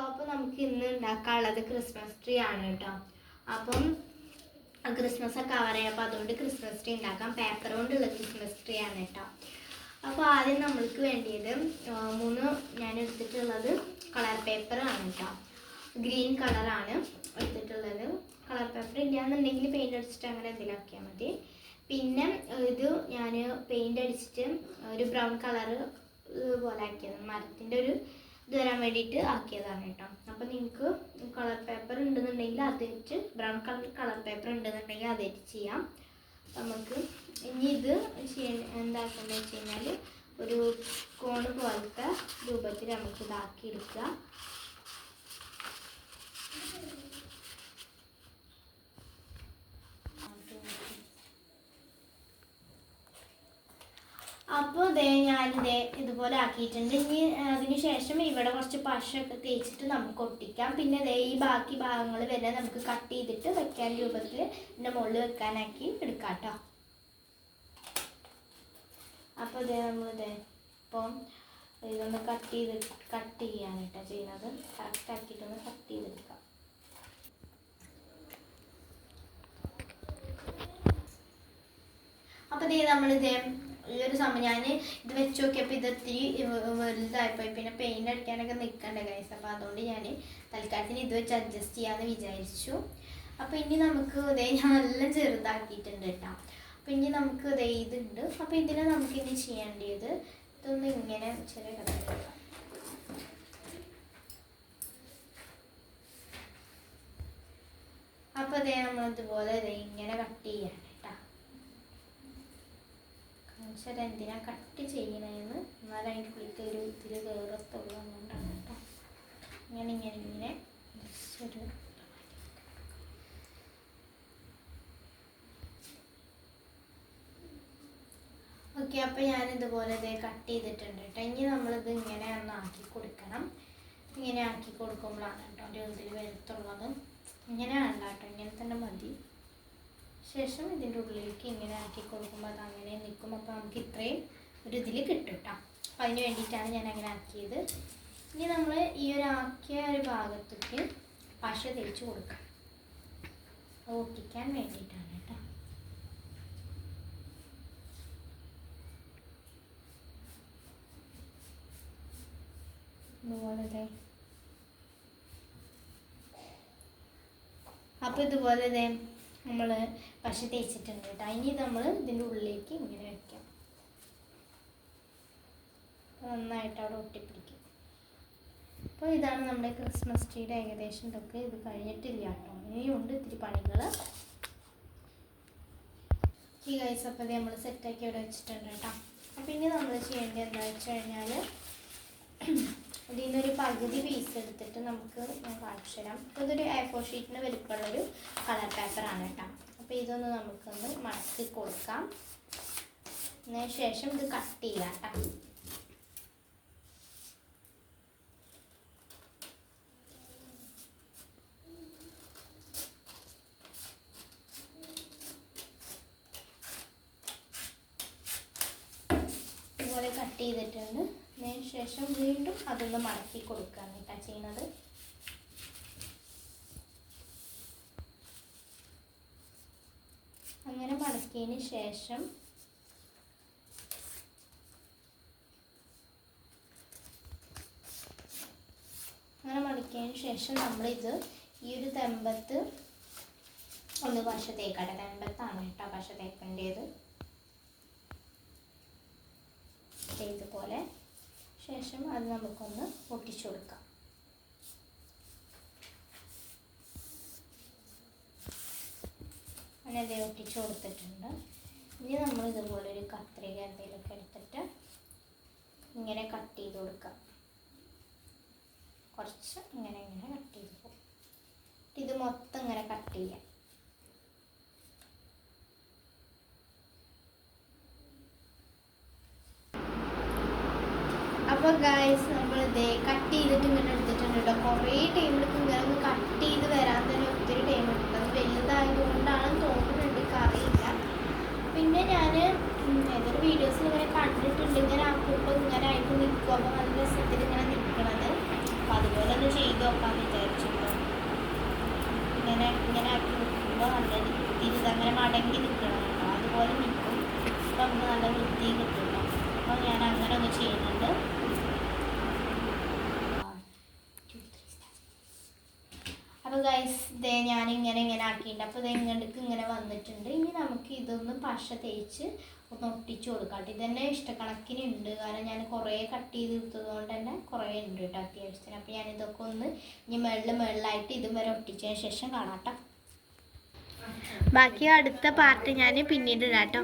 അപ്പോൾ നമുക്ക് ഇന്ന് ഉണ്ടാക്കാനുള്ളത് ക്രിസ്മസ് ട്രീ ആണ് കേട്ടോ. അപ്പം ക്രിസ്മസ് ഒക്കെ ആവാറായി, അപ്പോൾ അതുകൊണ്ട് ക്രിസ്മസ് ട്രീ ഉണ്ടാക്കാം. പേപ്പർ കൊണ്ടുള്ള ക്രിസ്മസ് ട്രീ ആണ് കേട്ടോ. അപ്പോൾ ആദ്യം നമ്മൾക്ക് വേണ്ടിയത് 3 ഞാൻ എടുത്തിട്ടുള്ളത് കളർ പേപ്പറാണ് കേട്ടോ. ഗ്രീൻ കളറാണ് എടുത്തിട്ടുള്ളത്. കളർ പേപ്പർ ഇല്ലാന്നുണ്ടെങ്കിൽ പെയിൻ്റ് അടിച്ചിട്ട് അങ്ങനെ എന്തെങ്കിലും ആക്കിയാൽ മതി. പിന്നെ ഇത് ഞാൻ പെയിൻ്റ് അടിച്ചിട്ട് ഒരു ബ്രൗൺ കളറ് പോലെ ആക്കിയത്, മരത്തിൻ്റെ ഒരു ഇത് വരാൻ വേണ്ടിയിട്ട് ആക്കിയതാണ് കേട്ടോ. അപ്പോൾ നിങ്ങൾക്ക് കളർ പേപ്പർ ഉണ്ടെന്നുണ്ടെങ്കിൽ അത് വെച്ച്, ബ്രൗൺ കളർ പേപ്പർ ഉണ്ടെന്നുണ്ടെങ്കിൽ അത് വെച്ച് ചെയ്യാം. നമുക്ക് ഇനി ഇത് എന്താക്കേണ്ടത് വെച്ച് കഴിഞ്ഞാൽ ഒരു കോണ് പോലത്തെ രൂപത്തിൽ നമുക്ക് ഇതാക്കി എടുക്കുക. അപ്പോൾ ഞാനിത് ഇതുപോലെ ആക്കിയിട്ടുണ്ട്. ഇനി അതിന് ശേഷം ഇവിടെ കുറച്ച് പശയൊക്കെ തേച്ചിട്ട് നമുക്ക് ഒട്ടിക്കാം. പിന്നെ ഈ ബാക്കി ഭാഗങ്ങൾ വരെ നമുക്ക് കട്ട് ചെയ്തിട്ട് വെക്കാൻ രൂപത്തിൽ ഇതിൻ്റെ മുകളിൽ വെക്കാനാക്കി എടുക്കാം കേട്ടോ. അപ്പോൾ നമ്മളിത് ഇപ്പം ഇതൊന്ന് കട്ട് ചെയ്യാണ് കേട്ടോ ചെയ്യുന്നത്. കറക്റ്റ് ആക്കിയിട്ടൊന്ന് കട്ട് ചെയ്തെടുക്കാം. അപ്പോൾ നമ്മളിത് ഈ ഒരു സമയം ഞാൻ ഇത് വെച്ച് നോക്കിയപ്പോൾ ഇത് ഒത്തിരി വലുതായിപ്പോയി. പിന്നെ പെയിൻ്റ് അടിക്കാനൊക്കെ നിൽക്കണ്ടേ ഗൈസ്. അപ്പോൾ അതുകൊണ്ട് ഞാൻ തൽക്കാലത്തിന് ഇത് വെച്ച് അഡ്ജസ്റ്റ് ചെയ്യാമെന്ന് വിചാരിച്ചു. അപ്പോൾ ഇനി നമുക്ക് ഞാൻ നല്ല ചെറുതാക്കിയിട്ടുണ്ട് കേട്ടോ. അപ്പോൾ ഇനി നമുക്ക് ഇതുണ്ട്. അപ്പോൾ ഇതിനെ നമുക്ക് ഇനി ചെയ്യേണ്ടത് ഇതൊന്ന് ഇങ്ങനെ ചെറിയ കഥ. അപ്പോൾ നമ്മളിതുപോലെ ഇങ്ങനെ കട്ട് ചെയ്യാൻ കേട്ടോ. പക്ഷേ എന്തിനാ കട്ട് ചെയ്യണമെന്ന്, എന്നാലും അതിൻ്റെ പുള്ളിക്ക് ഒരു ഇതിൽ കയറത്തുള്ളൂ കൊണ്ടാണ് കേട്ടോ. ഇങ്ങനെ ഒരു ഓക്കെ. അപ്പോൾ ഞാനിതുപോലെ കട്ട് ചെയ്തിട്ടുണ്ട് കേട്ടോ. ഇനി നമ്മളിത് ഇങ്ങനെ ഒന്ന് ആക്കി കൊടുക്കണം. ഇങ്ങനെ ആക്കി കൊടുക്കുമ്പോഴാണ് കേട്ടോ ഒരു ഇതിൽ വരത്തുള്ളത്. ഇങ്ങനെയാണ് കേട്ടോ, ഇങ്ങനെ തന്നെ മതി. ശേഷം ഇതിൻ്റെ ഉള്ളിലേക്ക് ഇങ്ങനെ ആക്കി കൊടുക്കുമ്പോൾ അത് അങ്ങനെ നിൽക്കും. അപ്പോൾ നമുക്ക് ഇത്രയും ഒരു ഇതിൽ കിട്ടും കേട്ടോ. അപ്പോൾ അതിന് വേണ്ടിയിട്ടാണ് ഞാൻ അങ്ങനെ ആക്കിയത്. ഇനി നമ്മൾ ഈ ഒരു ആക്കിയ ഒരു ഭാഗത്തേക്ക് പശ തേച്ച് കൊടുക്കാം. ഒട്ടിക്കാൻ വേണ്ടിയിട്ടാണ് കേട്ടോ. ഇതുപോലെ അപ്പോൾ ഇതുപോലെ നമ്മൾ പശ തേച്ചിട്ടുണ്ട് കേട്ടോ. ഇനി നമ്മൾ ഇതിൻ്റെ ഉള്ളിലേക്ക് ഇങ്ങനെ വയ്ക്കാം. നന്നായിട്ട് അവിടെ ഒട്ടിപ്പിടിക്കും. അപ്പോൾ ഇതാണ് നമ്മുടെ ക്രിസ്മസ് ട്രീയുടെ ഏകദേശം ഇതൊക്കെ. ഇത് കഴിഞ്ഞിട്ടില്ല കേട്ടോ, ഇനിയുണ്ട് ഇത്തിരി പണികൾ. ഈ ഗൈസ് അപ്പോൾ നമ്മൾ സെറ്റാക്കി അവിടെ വെച്ചിട്ടുണ്ട് കേട്ടോ. അപ്പോൾ ഇനി നമ്മൾ ചെയ്യേണ്ടത് എന്താണെന്ന് വെച്ച് കഴിഞ്ഞാൽ ഇതിൽ നിന്നൊരു പകുതി പീസ് എടുത്തിട്ട് നമുക്ക് ഞാൻ കാണിച്ചു തരാം. അപ്പോൾ ഇതൊരു A4 ഷീറ്റിന് വലിപ്പമുള്ളൊരു കളർ പേപ്പറാണ് കേട്ടോ. അപ്പോൾ ഇതൊന്ന് നമുക്കൊന്ന് മടക്കി കൊടുക്കാം. അതിന് ശേഷം ഇത് കട്ട് ചെയ്യാം കേട്ടോ. ഇതുപോലെ കട്ട് ചെയ്തിട്ടുണ്ട്. അതിന് ശേഷം വീണ്ടും അതൊന്ന് മടക്കി കൊടുക്കുകയാണ് കേട്ടോ ചെയ്യുന്നത്. അങ്ങനെ മടക്കിയതിന് ശേഷം നമ്മളിത് ഈ ഒരു തെമ്പത്ത് ഒന്ന് പശ തേക്കട്ടെ. തെമ്പത്താണ് കേട്ടോ പശ തേക്കേണ്ടത്. ഇതുപോലെ ശേഷം അത് നമുക്കൊന്ന് ഒട്ടിച്ചു കൊടുക്കാം. അങ്ങനെ ഒട്ടിച്ചു കൊടുത്തിട്ടുണ്ട്. ഇനി നമ്മൾ ഇതുപോലെ ഒരു കത്രിക എന്തെങ്കിലുമൊക്കെ എടുത്തിട്ട് ഇങ്ങനെ കട്ട് ചെയ്ത് കൊടുക്കാം. കുറച്ച് ഇങ്ങനെ കട്ട് ചെയ്ത് പോകും. ഇത് മൊത്തം ഇങ്ങനെ കട്ട് ചെയ്യാം. അപ്പോൾ ഗൈസ് നമ്മളിത് കട്ട് ചെയ്തിട്ട് ഇങ്ങനെ എടുത്തിട്ടുണ്ട് കേട്ടോ. കുറേ ടൈം എടുക്കും ഇങ്ങനെ ഒന്ന് കട്ട് ചെയ്ത് വരാൻ തന്നെ ഒത്തിരി ടൈം എടുക്കും. അത് വലുതായതുകൊണ്ടാണെന്ന് തോന്നുന്നുണ്ട്, അറിയില്ല. പിന്നെ ഞാൻ ഏതൊരു വീഡിയോസിൽ ഇങ്ങനെ കണ്ടിട്ടുണ്ട് ഇങ്ങനെ ആക്കുമ്പോൾ ഇങ്ങനെ ആയിട്ട് നിൽക്കും. അപ്പോൾ നല്ല രസത്തിൽ ഇങ്ങനെ നിൽക്കണത്. അപ്പോൾ അതുപോലെ ഒന്ന് ചെയ്ത് നോക്കാമെന്ന് വിചാരിച്ചിട്ടോ. ഇങ്ങനെ ഇങ്ങനെ ആക്കി വെക്കുമ്പോൾ നല്ല വൃത്തിയിൽ ഇതങ്ങനെ മടങ്ങി നിൽക്കണം കേട്ടോ, അതുപോലെ നിൽക്കും. അപ്പോൾ നമുക്ക് നല്ല വൃത്തി കിട്ടുമല്ലോ. അപ്പോൾ ഞാൻ അങ്ങനെ ഒന്ന് ചെയ്യുന്നുണ്ട്. അപ്പോൾ ഗൈസ് ഇതേ ഞാനിങ്ങനെ ഇങ്ങനെ ആക്കിയിട്ടുണ്ട്. അപ്പോൾ ഇത് ഇങ്ങോട്ടേക്ക് ഇങ്ങനെ വന്നിട്ടുണ്ട്. ഇനി നമുക്ക് ഇതൊന്ന് പശ തേച്ച് ഒന്ന് ഒട്ടിച്ച് കൊടുക്കാം. ഇതന്നെ ഇഷ്ടക്കണക്കിനുണ്ട്, കാരണം ഞാൻ കുറേ കട്ട് ചെയ്ത് എടുത്തത് കൊണ്ട് തന്നെ കുറേ ഉണ്ട് കേട്ടോ അത്യാവശ്യത്തിന്. അപ്പോൾ ഞാനിതൊക്കെ ഒന്ന് ഇനി മുകളിലായിട്ട് ഇതും വരെ ഒട്ടിച്ചതിന് ശേഷം കാണാം കേട്ടോ. ബാക്കി അടുത്ത പാർട്ട് ഞാൻ പിന്നീട് ഇടാം കേട്ടോ.